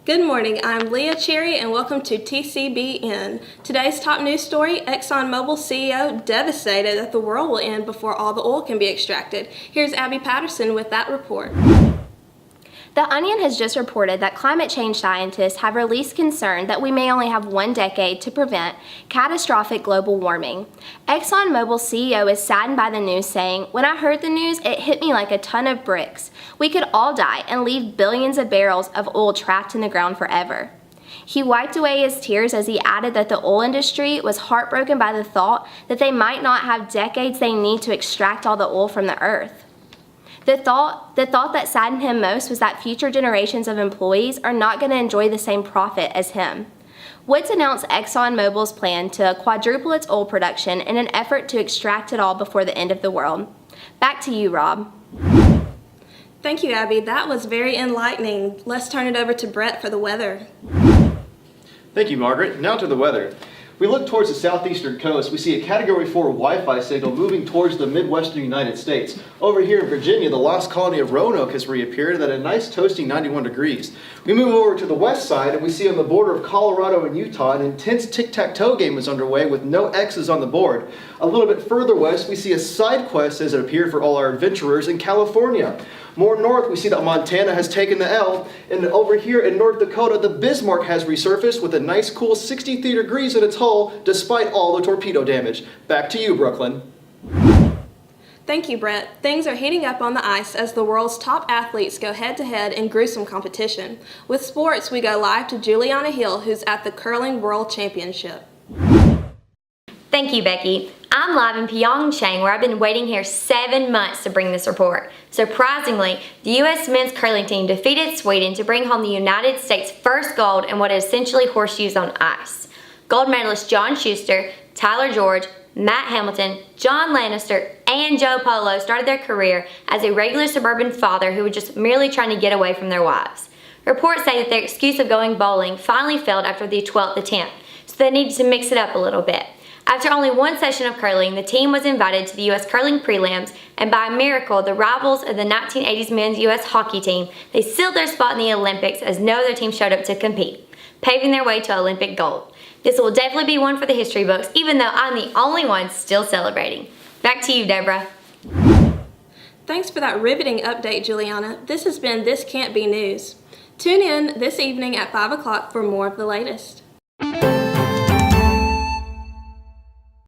Good morning, I'm Leah Cherry and welcome to TCBN. Today's top news story, ExxonMobil CEO devastated that the world will end before all the oil can be extracted. Here's Abby Patterson with that report. The Onion has just reported that climate change scientists have released concern that we may only have 1 decade to prevent catastrophic global warming. ExxonMobil CEO is saddened by the news, saying, "When I heard the news, it hit me like a ton of bricks. We could all die and leave billions of barrels of oil trapped in the ground forever." He wiped away his tears as he added that the oil industry was heartbroken by the thought that they might not have decades they need to extract all the oil from the earth. The thought that saddened him most was that future generations of employees are not going to enjoy the same profit as him. Woods announced ExxonMobil's plan to quadruple its oil production in an effort to extract it all before the end of the world. Back to you, Rob. Thank you, Abby. That was very enlightening. Let's turn it over to Brett for the weather. Thank you, Margaret. Now to the weather. If we look towards the southeastern coast, we see a Category 4 Wi-Fi signal moving towards the midwestern United States. Over here in Virginia, the lost colony of Roanoke has reappeared at a nice toasty 91 degrees. We move over to the west side and we see on the border of Colorado and Utah an intense tic-tac-toe game is underway with no X's on the board. A little bit further west, we see a side quest as it appeared for all our adventurers in California. More north, we see that Montana has taken the L, and over here in North Dakota, the Bismarck has resurfaced with a nice cool 63 degrees in its hull, despite all the torpedo damage. Back to you, Brooklyn. Thank you, Brett. Things are heating up on the ice as the world's top athletes go head-to-head in gruesome competition. With sports, we go live to Juliana Hill, who's at the Curling World Championship. Thank you, Becky. I'm live in Pyeongchang, where I've been waiting here 7 months to bring this report. Surprisingly, the U.S. men's curling team defeated Sweden to bring home the United States' first gold in what is essentially horseshoes on ice. Gold medalists John Schuster, Tyler George, Matt Hamilton, John Lannister, and Joe Polo started their career as a regular suburban father who was just merely trying to get away from their wives. Reports say that their excuse of going bowling finally failed after the 12th attempt, so they needed to mix it up a little bit. After only one session of curling, the team was invited to the U.S. Curling Prelims, and by a miracle, the rivals of the 1980s men's U.S. hockey team, they sealed their spot in the Olympics as no other team showed up to compete, paving their way to Olympic gold. This will definitely be one for the history books, even though I'm the only one still celebrating. Back to you, Deborah. Thanks for that riveting update, Juliana. This has been This Can't Be News. Tune in this evening at 5 o'clock for more of the latest.